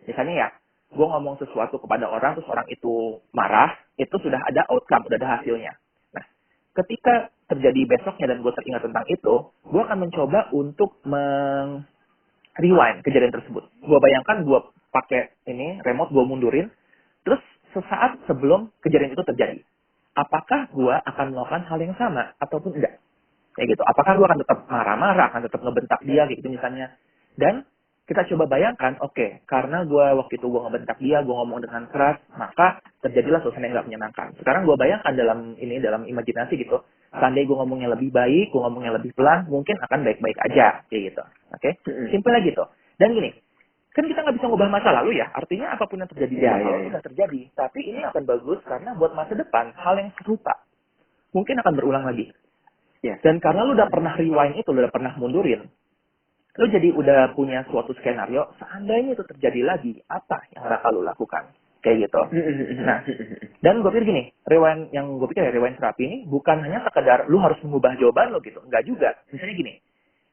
Misalnya ya, gue ngomong sesuatu kepada orang, terus orang itu marah, itu sudah ada outcome, sudah ada hasilnya. Nah, ketika terjadi besoknya dan gue teringat tentang itu, gue akan mencoba untuk rewind kejadian tersebut. Gue bayangkan gue pakai ini remote, gue mundurin, terus sesaat sebelum kejadian itu terjadi. Apakah gue akan melakukan hal yang sama ataupun enggak? Kayak gitu. Apakah gue akan tetap marah-marah, akan tetap ngebentak dia, kayak gitu misalnya. Dan kita coba bayangkan, oke, karena gue waktu itu gue ngebentak dia, gue ngomong dengan keras, maka terjadilah suasana yang gak menyenangkan. Sekarang gue bayangkan dalam imajinasi gitu, seandainya gue ngomongnya lebih baik, gue ngomongnya lebih pelan, mungkin akan baik-baik aja, kayak gitu. Oke, simple aja gitu. Dan gini, kan kita nggak bisa ngubah masa lalu ya, artinya apapun yang terjadi di masa lalu sudah terjadi. Tapi ini akan bagus karena buat masa depan, hal yang serupa mungkin akan berulang lagi. Dan karena lu udah pernah rewind itu, lu udah pernah mundurin, lu jadi udah punya suatu skenario, seandainya itu terjadi lagi, apa yang bakal lu lakukan? Kayak gitu. Nah, dan gue pikir gini, rewind terapi ini bukan hanya sekedar lu harus mengubah jawaban lo gitu. Enggak juga. Misalnya gini,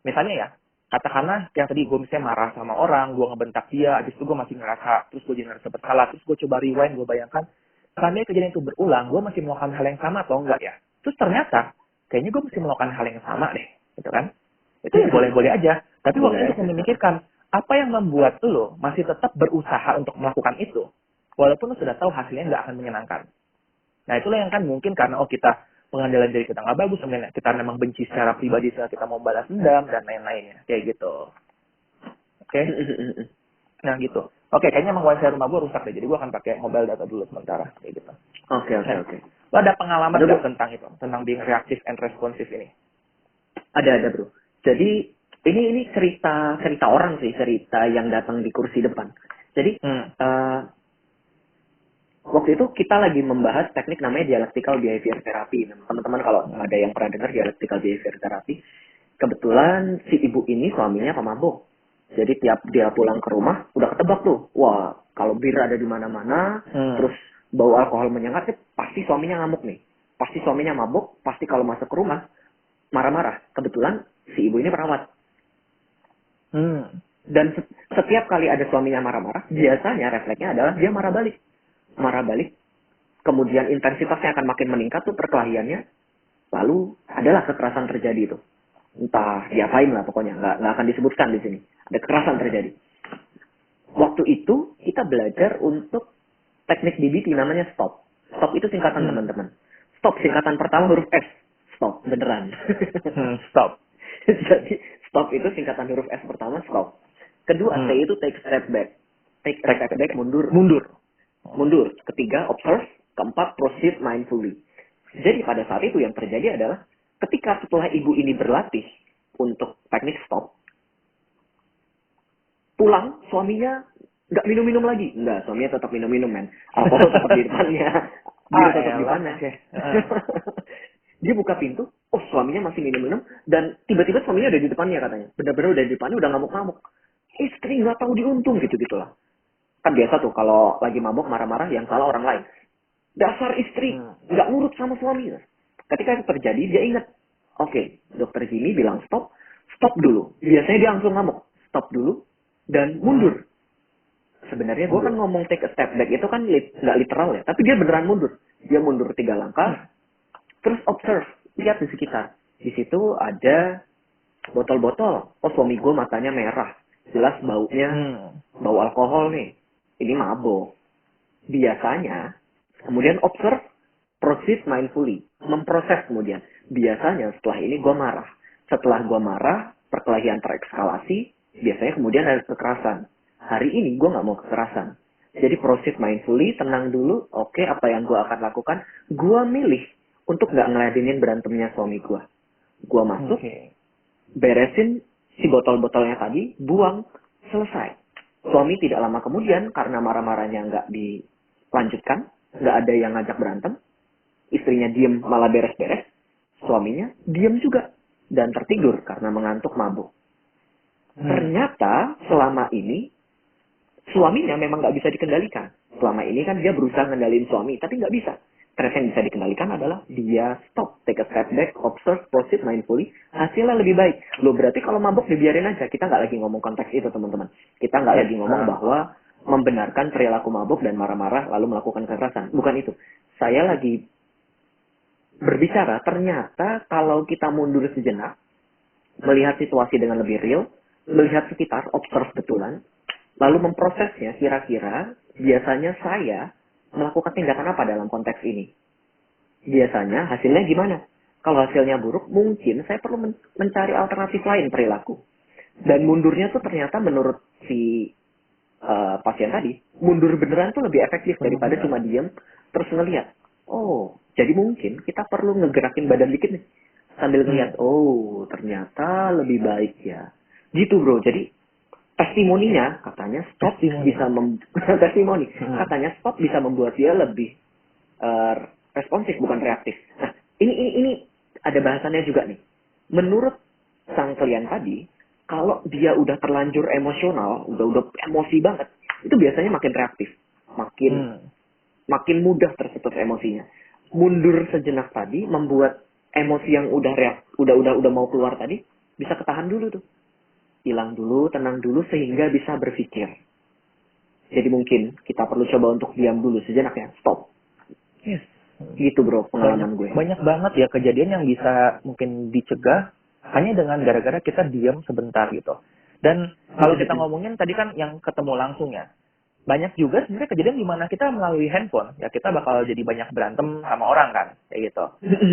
misalnya ya, katakanlah yang tadi gue misalnya marah sama orang, gue ngebentak dia, habis itu gue masih ngerasa, terus gue jadi ngerasa bersalah, terus gue coba rewind, gue bayangkan, seandainya kejadian itu berulang, gue masih melakukan hal yang sama atau enggak ya? Terus ternyata, kayaknya gue mesti melakukan hal yang sama deh, gitu kan? Itu ya boleh-boleh aja. Tapi waktu untuk memikirkan, apa yang membuat lo masih tetap berusaha untuk melakukan itu, walaupun lo sudah tahu hasilnya nggak akan menyenangkan. Nah, itulah yang kan mungkin karena, kita pengendalian diri kita nggak bagus, mungkin kita memang benci secara pribadi saat kita mau balas dendam, dan lain-lainnya. Kayak gitu. Oke? Nah, gitu. Oke, kayaknya emang wifi rumah gue rusak deh, jadi gue akan pakai mobile data dulu sementara. Kayak gitu. Oke. Lo ada pengalaman nggak tentang itu? Tentang being reactive and responsive ini? Ada bro. Jadi ini cerita orang sih, cerita yang datang di kursi depan. Jadi waktu itu kita lagi membahas teknik namanya dialectical behavior therapy. Teman-teman kalau ada yang pernah dengar dialectical behavior therapy, kebetulan si ibu ini suaminya pemabuk. Jadi tiap dia pulang ke rumah udah ketebak tuh, wah kalau bir ada di mana-mana, terus bau alkohol menyengat, pasti suaminya ngamuk nih. Pasti suaminya mabuk, pasti kalau masuk ke rumah marah-marah. Kebetulan si ibu ini perawat. Dan setiap kali ada suaminya marah-marah, biasanya refleksnya adalah dia marah balik. Kemudian intensitasnya akan makin meningkat tuh perkelahiannya. Lalu adalah kekerasan terjadi itu. Entah diapain lah pokoknya, nggak akan disebutkan di sini. Ada kekerasan terjadi. Waktu itu kita belajar untuk teknik DBT namanya stop. Stop itu singkatan teman-teman. Stop singkatan pertama huruf S. Stop, beneran. Stop. Jadi stop itu singkatan huruf S pertama, stop. Kedua, T itu take step back. Take step back, mundur. Ketiga, observe. Keempat, proceed mindfully. Jadi pada saat itu yang terjadi adalah ketika setelah ibu ini berlatih untuk teknik stop, pulang suaminya nggak minum-minum lagi. Enggak, suaminya tetap minum-minum, men. Alkohol tetap di depannya. Dia tetap di depannya. Dia buka pintu, suaminya masih minum-minum, dan tiba-tiba suaminya udah di depannya katanya. Benar-benar udah di depannya, udah ngamuk-ngamuk. Istri nggak tahu diuntung gitu-gitulah. Kan biasa tuh kalau lagi mabok marah-marah yang salah orang lain. Dasar istri nggak nurut sama suaminya. Ketika itu terjadi dia ingat, oke, dokter Jimmy bilang stop dulu. Biasanya dia langsung ngamuk, stop dulu dan mundur. Sebenarnya gue kan ngomong take a step back itu kan nggak literal ya, tapi dia beneran mundur. Dia mundur 3 langkah, terus observe, lihat di sekitar. Di situ ada botol-botol. Suami gue matanya merah, jelas baunya bau alkohol nih. Ini mabok. Biasanya, kemudian observe, proceed mindfully. Memproses kemudian. Biasanya setelah ini gue marah. Setelah gue marah, perkelahian terekskalasi, biasanya kemudian ada kekerasan. Hari ini gue gak mau kekerasan. Jadi proceed mindfully, tenang dulu. Oke, apa yang gue akan lakukan? Gue milih untuk gak ngeladenin berantemnya suami gue. Gue masuk, beresin si botol-botolnya tadi, buang, selesai. Suami tidak lama kemudian, karena marah-marahnya nggak dilanjutkan, nggak ada yang ngajak berantem, istrinya diem malah beres-beres, suaminya diem juga, dan tertidur karena mengantuk mabuk. Ternyata selama ini, suaminya memang nggak bisa dikendalikan. Selama ini kan dia berusaha ngendalin suami, tapi nggak bisa. stres yang bisa dikendalikan adalah dia stop, take a step back, observe, proceed mindfully, hasilnya lebih baik. Loh, berarti kalau mabuk dibiarin aja. Kita nggak lagi ngomong konteks itu, teman-teman. Kita nggak lagi ngomong bahwa membenarkan perilaku mabuk dan marah-marah lalu melakukan kekerasan. Bukan itu. Saya lagi berbicara, ternyata kalau kita mundur sejenak, melihat situasi dengan lebih real, melihat sekitar, observe betulan, lalu memprosesnya, kira-kira biasanya saya melakukan tindakan apa dalam konteks ini. Biasanya hasilnya gimana? Kalau hasilnya buruk, mungkin saya perlu mencari alternatif lain perilaku. Dan mundurnya tuh ternyata menurut si pasien tadi, mundur beneran tuh lebih efektif daripada cuma diam terus ngeliat. Oh, jadi mungkin kita perlu ngegerakin badan dikit nih. Sambil ngeliat, oh ternyata lebih baik ya. Gitu bro, jadi testimoninya katanya stop bisa testimoni katanya stop bisa membuat dia lebih responsif bukan reaktif. Nah, ini ada bahasannya juga nih. Menurut sang klien tadi, kalau dia udah terlanjur emosional, udah emosi banget, itu biasanya makin reaktif, makin mudah tersedot emosinya. Mundur sejenak tadi membuat emosi yang udah mau keluar tadi bisa ketahan dulu tuh. Hilang dulu, tenang dulu, sehingga bisa berpikir. Jadi mungkin kita perlu coba untuk diam dulu sejenak ya, stop. Yes. Gitu bro, pengalaman gue. Banyak banget ya kejadian yang bisa mungkin dicegah hanya dengan gara-gara kita diam sebentar gitu. Dan kalau kita ngomongin tadi kan yang ketemu langsung ya, banyak juga sebenarnya kejadian di mana kita melalui handphone, ya kita bakal jadi banyak berantem sama orang kan, kayak gitu.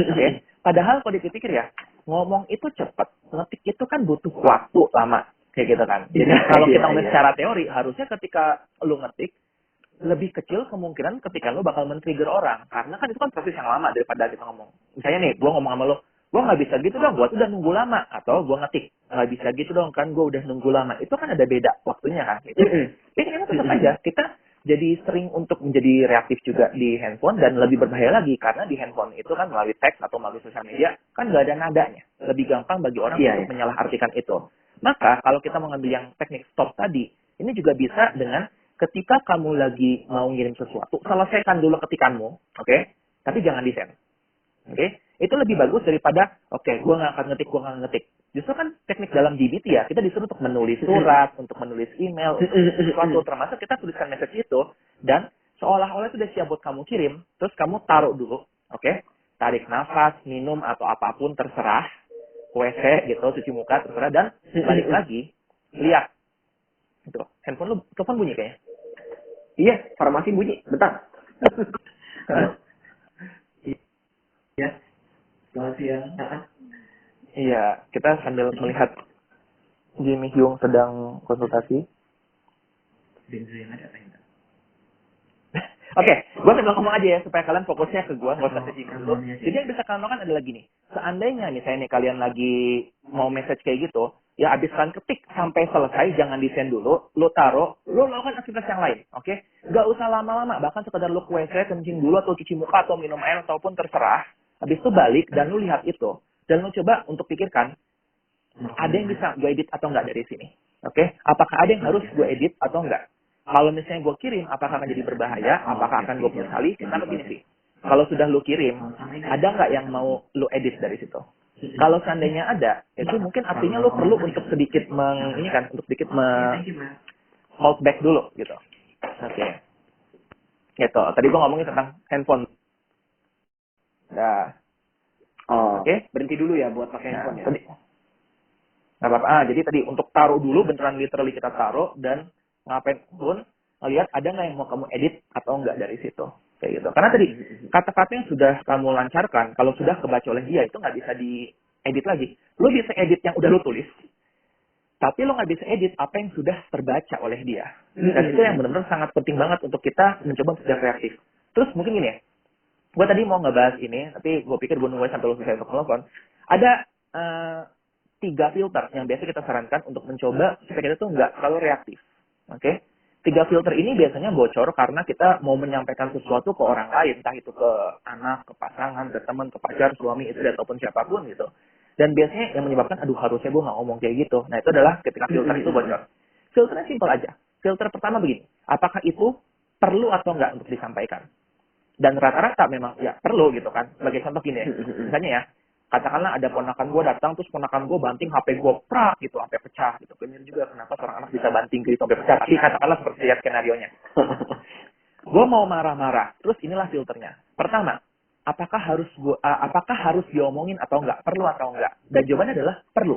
Oke? Padahal kalau dipikir ya, ngomong itu cepat, ngetik itu kan butuh waktu lama, kayak gitu kan. Jadi kalau kita ngomong secara teori, harusnya ketika lu ngetik, lebih kecil kemungkinan ketika lu bakal men-trigger orang. Karena kan itu kan proses yang lama daripada kita ngomong. Misalnya nih, gua ngomong sama lu, gua nggak bisa gitu dong, gua tuh udah nunggu lama. Atau gua ngetik, nggak bisa gitu dong, kan gua udah nunggu lama. Itu kan ada beda waktunya kan. Itu. Ini tetap aja, kita jadi sering untuk menjadi reaktif juga di handphone dan lebih berbahaya lagi karena di handphone itu kan melalui teks atau melalui sosial media kan nggak ada nadanya, lebih gampang bagi orang untuk menyalahartikan itu. Maka kalau kita mengambil yang teknik stop tadi, ini juga bisa dengan ketika kamu lagi mau ngirim sesuatu, selesaikan dulu ketikanmu, oke? Tapi jangan di-send. Oke? Itu lebih bagus daripada, oke, gue nggak akan ngetik, gue nggak ngetik. Justru kan teknik dalam GBT ya, kita disuruh untuk menulis surat, untuk menulis email, sesuatu, termasuk kita tuliskan message itu, dan seolah-olah itu udah siap buat kamu kirim, terus kamu taruh dulu, oke? Tarik nafas, minum, atau apapun, terserah, WC gitu, cuci muka, terserah, dan balik lagi, lihat. Itu, handphone lu, telepon bunyi kayaknya. Iya, farmasi bunyi, bentar. Iya, selamat siang. Iya, kita sambil melihat Jimmy Hyung sedang konsultasi. Benzo yang ada apa enggak? Oke, gue sambil ngomong aja ya supaya kalian fokusnya ke gue, nggak usah ke Jimmy dulu. Jadi yang bisa kalian lakukan adalah gini, seandainya misalnya nih kalian lagi mau message kayak gitu, ya abis kalian ketik sampai selesai, jangan di-send dulu, lo taruh, lo lakukan aktivitas yang lain, oke? Gak usah lama-lama, bahkan sekedar lo ke WC, kencing dulu, atau cuci muka, atau minum air, ataupun terserah. Habis itu balik, dan lo lihat itu. Dan lo coba untuk pikirkan, ada yang bisa gue edit atau enggak dari sini, oke? Apakah ada yang harus gue edit atau enggak? Kalau misalnya gue kirim, apakah akan jadi berbahaya? Apakah akan gue menyesali? Kita begini sih. Kalau sudah lo kirim, ada nggak yang mau lo edit dari situ? Kalau seandainya ada, itu mungkin artinya lo perlu untuk sedikit untuk sedikit hold back dulu gitu. Oke. Gitu. Tadi gue ngomongin tentang handphone. Nah. Oke. Berhenti dulu ya buat pakai handphone ya. Tadi. Nggak apa-apa. Jadi tadi untuk taruh dulu, beneran literally kita taruh dan ngapain pun ngelihat ada nggak yang mau kamu edit atau enggak dari situ. Kayak gitu. Karena tadi kata-kata yang sudah kamu lancarkan, kalau sudah kebaca oleh dia itu nggak bisa diedit lagi. Lo bisa edit yang udah lo tulis, tapi lo nggak bisa edit apa yang sudah terbaca oleh dia. Dan itu yang benar-benar sangat penting banget untuk kita mencoba untuk reaktif. Terus mungkin gini ya, gue tadi mau ngebahas ini, tapi gue pikir gue nungguin sampai lo selesai untuk telepon. Ada 3 filter yang biasa kita sarankan untuk mencoba supaya kita tuh nggak terlalu reaktif. Oke? 3 filter ini biasanya bocor karena kita mau menyampaikan sesuatu ke orang lain, entah itu ke anak, ke pasangan, ke teman, ke pacar, suami, istri, ataupun siapapun gitu. Dan biasanya yang menyebabkan, aduh harusnya gue nggak ngomong kayak gitu. Nah itu adalah ketika filter itu bocor. Filternya simpel aja. Filter pertama begini, apakah itu perlu atau nggak untuk disampaikan? Dan rata-rata memang ya perlu gitu kan. Sebagai contoh gini ya, misalnya ya, katakanlah ada ponakan gue datang, terus ponakan gue banting HP gue prak gitu, sampai pecah gitu. Bener juga kenapa seorang anak bisa banting gitu sampai pecah. Tapi katakanlah seperti ya skenario-nya. Gue mau marah-marah, terus inilah filternya. Pertama, apakah harus diomongin atau enggak? Perlu atau enggak? Dan jawabannya adalah perlu.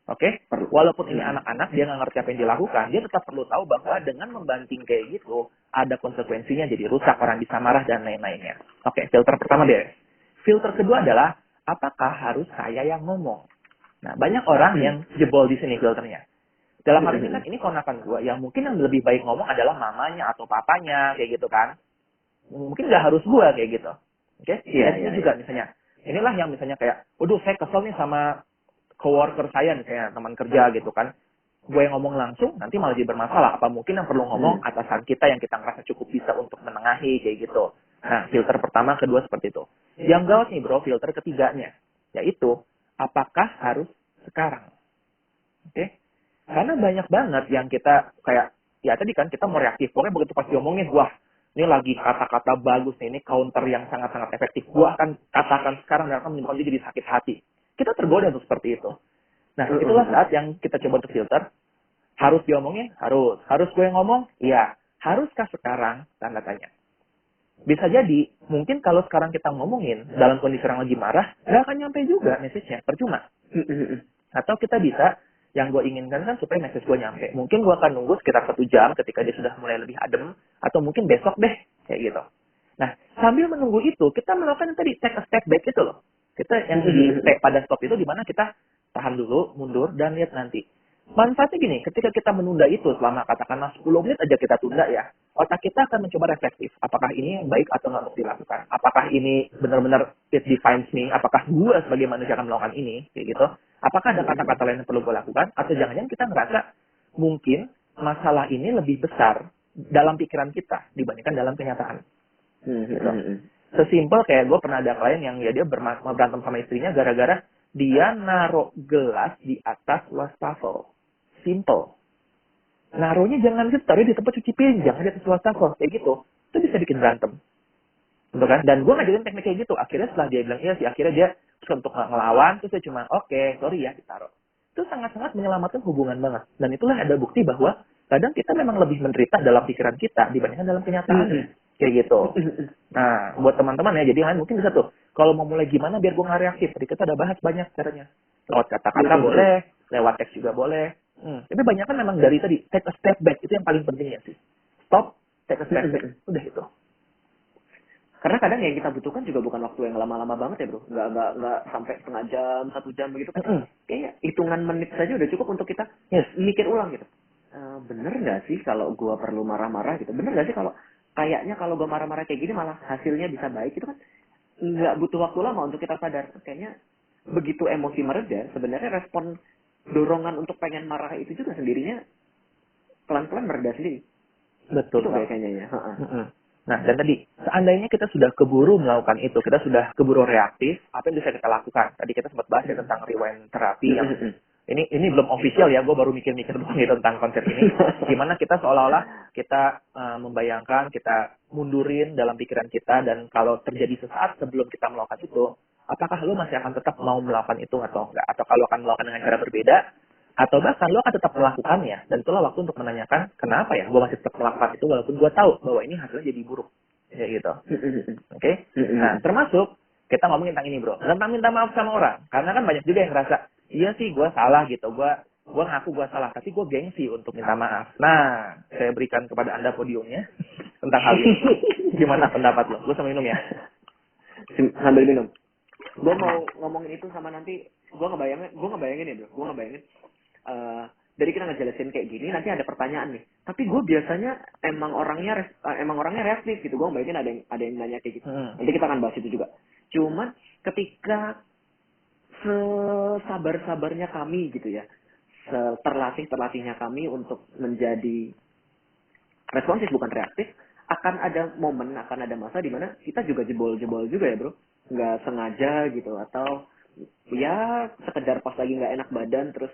Oke? Perlu. Walaupun ini anak-anak, dia nggak ngerti apa yang dilakukan, dia tetap perlu tahu bahwa dengan membanting kayak gitu, ada konsekuensinya jadi rusak, orang bisa marah, dan lain-lainnya. Oke, filter pertama deh. Filter kedua adalah, apakah harus saya yang ngomong? Nah, banyak orang yang jebol di sini filternya. Dalam hal ini kan, ini ponakan gue, yang mungkin yang lebih baik ngomong adalah mamanya atau papanya, kayak gitu kan. Mungkin nggak harus gue, kayak gitu. Oke? Dan ini juga misalnya, inilah yang misalnya kayak, waduh saya kesel nih sama coworker saya misalnya, teman kerja gitu kan. Gue yang ngomong langsung, nanti malah jadi bermasalah. Apa mungkin yang perlu ngomong atasan kita yang kita ngerasa cukup bisa untuk menengahi, kayak gitu. Nah, filter pertama, kedua seperti itu. Yang gawat nih bro, filter ketiganya. Yaitu, apakah harus sekarang? Oke? Karena banyak banget yang kita kayak, ya tadi kan kita mau reaktif. Pokoknya begitu pas diomongin, wah, ini lagi kata-kata bagus nih, ini counter yang sangat-sangat efektif. Gua akan katakan sekarang dan akan menyebabkan dia jadi sakit hati. Kita tergoda untuk seperti itu. Nah, itulah saat yang kita coba untuk filter. Harus diomongin? Harus. Harus gue yang ngomong? Iya. Haruskah sekarang? Tanda tanya. Bisa jadi, mungkin kalau sekarang kita ngomongin dalam kondisi orang lagi marah, nggak akan nyampe juga message-nya. Percuma. Atau kita bisa, yang gue inginkan kan supaya message gue nyampe. Mungkin gue akan nunggu sekitar 1 jam ketika dia sudah mulai lebih adem, atau mungkin besok deh, kayak gitu. Nah, sambil menunggu itu, kita melakukan yang tadi, take a step back itu loh. Kita yang di pada stop itu di mana kita tahan dulu, mundur, dan lihat nanti. Manfaatnya gini, ketika kita menunda itu selama katakanlah 10 menit aja kita tunda ya, otak kita akan mencoba reflektif. Apakah ini yang baik atau nggak untuk dilakukan? Apakah ini benar-benar it defines me? Apakah gue sebagai manusia akan melakukan ini? Kayak gitu. Apakah ada kata-kata lain yang perlu gue lakukan? Atau jangan-jangan kita ngerasa mungkin masalah ini lebih besar dalam pikiran kita dibandingkan dalam kenyataan. Gitu. Sesimpel kayak gue pernah ada klien yang ya dia berantem sama istrinya gara-gara dia naruh gelas di atas wastafel. Simple. Naruhnya jangan gitu, taruh di tempat cuci piring, jangan di atas wastafel. Kayak gitu. Itu bisa bikin berantem. Betul kan? Dan gue ngajarin teknik kayak gitu. Akhirnya setelah dia bilang iya sih, akhirnya dia untuk ngelawan, terus dia cuma oke, sorry ya, ditaruh. Itu sangat-sangat menyelamatkan hubungan banget. Dan itulah ada bukti bahwa kadang kita memang lebih menderita dalam pikiran kita dibandingkan dalam kenyataan. Kayak gitu. Nah, buat teman-teman ya, jadi mungkin bisa tuh, kalau mau mulai gimana biar gue nggak reaktif. Tadi kita udah bahas banyak caranya. Lewat kata-kata boleh, lewat teks juga boleh. Tapi banyak kan memang dari tadi, take a step back. Itu yang paling penting ya sih. Stop, take a step back. Udah itu. Karena kadang yang kita butuhkan juga bukan waktu yang lama-lama banget ya bro. Nggak sampai setengah jam, 1 jam begitu. Kayaknya hitungan menit saja udah cukup untuk kita mikir ulang gitu. Bener nggak sih kalau gue perlu marah-marah gitu? Bener nggak sih kalau kayaknya kalau gue marah-marah kayak gini malah hasilnya bisa baik itu kan nggak butuh waktu lama untuk kita sadar. Kayaknya begitu emosi mereda, sebenarnya respon dorongan untuk pengen marah itu juga sendirinya pelan-pelan mereda sendiri. Betul. Itu kayaknya ya. Nah, dan tadi, seandainya kita sudah keburu melakukan itu, kita sudah keburu reaktif, apa yang bisa kita lakukan? Tadi kita sempat bahas ya tentang rewind terapi yang ini belum official ya, gue baru mikir-mikir doang nih tentang konsep ini. Gimana kita seolah-olah kita membayangkan, kita mundurin dalam pikiran kita, dan kalau terjadi sesaat sebelum kita melakukan itu, apakah lo masih akan tetap mau melakukan itu atau enggak? Atau kalau akan melakukan dengan cara berbeda, atau bahkan lo akan tetap melakukannya, dan itulah waktu untuk menanyakan, kenapa ya gue masih tetap melakukan itu walaupun gue tahu bahwa ini hasilnya jadi buruk. Ya gitu. Oke? Nah, termasuk kita ngomongin tentang ini bro, tentang minta maaf sama orang. Karena kan banyak juga yang ngerasa, iya sih gue salah gitu, gue ngaku gue salah, tapi gue gengsi untuk minta maaf. Nah, saya berikan kepada anda podiumnya tentang hal ini. Gimana pendapat lo? Gue sama minum ya. Sambil minum. Gue mau ngomongin itu sama nanti, gue ngebayangin ya bro, gue ngebayangin dari kita ngejelasin kayak gini, nanti ada pertanyaan nih. Tapi gue biasanya emang orangnya reaktif gitu. Gue ngebayangin ada yang nanya kayak gitu. Nanti kita akan bahas itu juga. Cuman ketika sesabar-sabarnya kami gitu ya, terlatihnya kami untuk menjadi responsif bukan reaktif, akan ada momen, akan ada masa di mana kita juga jebol-jebol juga ya bro, nggak sengaja gitu, atau ya sekedar pas lagi nggak enak badan terus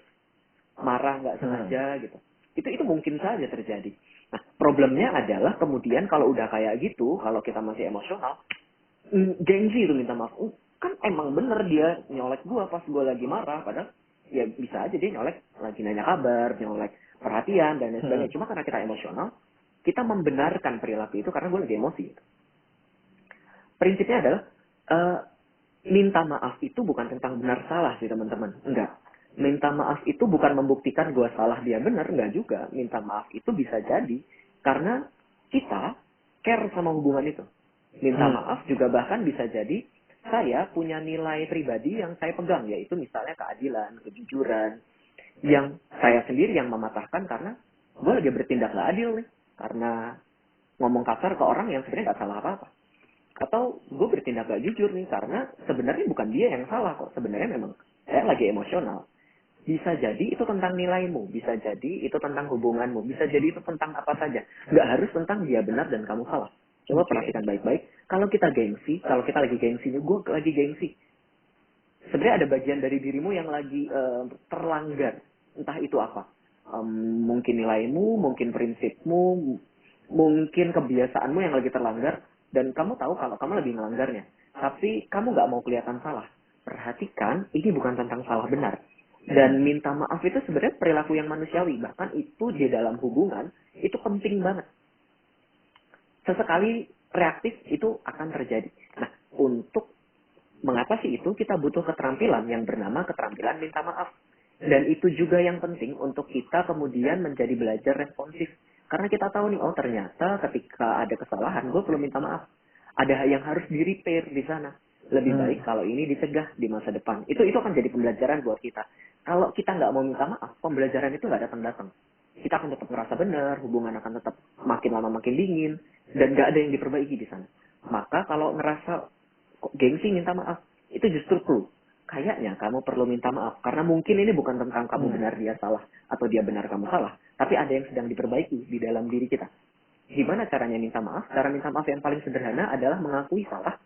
marah nggak sengaja gitu. Itu mungkin saja terjadi. Nah, problemnya adalah kemudian kalau udah kayak gitu, kalau kita masih emosional, gengsi itu minta maaf. Kan emang bener dia nyolek gua pas gua lagi marah, padahal ya bisa aja dia nyolek lagi nanya kabar, nyolek perhatian dan lain sebagainya. Cuma karena kita emosional, kita membenarkan perilaku itu karena gue lagi emosi. Prinsipnya adalah eh, minta maaf itu bukan tentang benar salah sih teman-teman. Enggak. Minta maaf itu bukan membuktikan gue salah dia benar, enggak juga. Minta maaf itu bisa jadi karena kita care sama hubungan itu. Minta maaf juga bahkan bisa jadi saya punya nilai pribadi yang saya pegang, yaitu misalnya keadilan, kejujuran, yang saya sendiri yang mematahkan karena gue lagi bertindak gak adil nih. Karena ngomong kasar ke orang yang sebenarnya gak salah apa-apa. Atau gue bertindak gak jujur nih karena sebenarnya bukan dia yang salah kok. Sebenarnya memang saya lagi emosional. Bisa jadi itu tentang nilaimu, bisa jadi itu tentang hubunganmu, bisa jadi itu tentang apa saja. Nggak harus tentang dia benar dan kamu salah. Coba perhatikan baik-baik. Kalau kita gengsi, kalau kita lagi gengsi, gue lagi gengsi. Sebenarnya ada bagian dari dirimu yang lagi terlanggar. Entah itu apa. Mungkin nilaimu, mungkin prinsipmu, mungkin kebiasaanmu yang lagi terlanggar. Dan kamu tahu kalau kamu lagi melanggarnya. Tapi kamu nggak mau kelihatan salah. Perhatikan, ini bukan tentang salah benar. Dan minta maaf itu sebenarnya perilaku yang manusiawi. Bahkan itu di dalam hubungan, itu penting banget. Sesekali reaktif itu akan terjadi. Nah, untuk mengatasi itu, kita butuh keterampilan yang bernama keterampilan minta maaf. Dan itu juga yang penting untuk kita kemudian menjadi belajar responsif. Karena kita tahu nih, oh ternyata ketika ada kesalahan, gue perlu minta maaf. Ada yang harus di-repair di sana. Lebih baik kalau ini dicegah di masa depan. Itu akan jadi pembelajaran buat kita. Kalau kita nggak mau minta maaf, pembelajaran itu nggak datang-datang. Kita akan tetap merasa benar, hubungan akan tetap makin lama makin dingin, dan nggak ada yang diperbaiki di sana. Maka kalau ngerasa kok gengsi minta maaf, itu justru clue. Kayaknya kamu perlu minta maaf, karena mungkin ini bukan tentang kamu benar dia salah, atau dia benar kamu salah, tapi ada yang sedang diperbaiki di dalam diri kita. Gimana caranya minta maaf? Cara minta maaf yang paling sederhana adalah mengakui salah.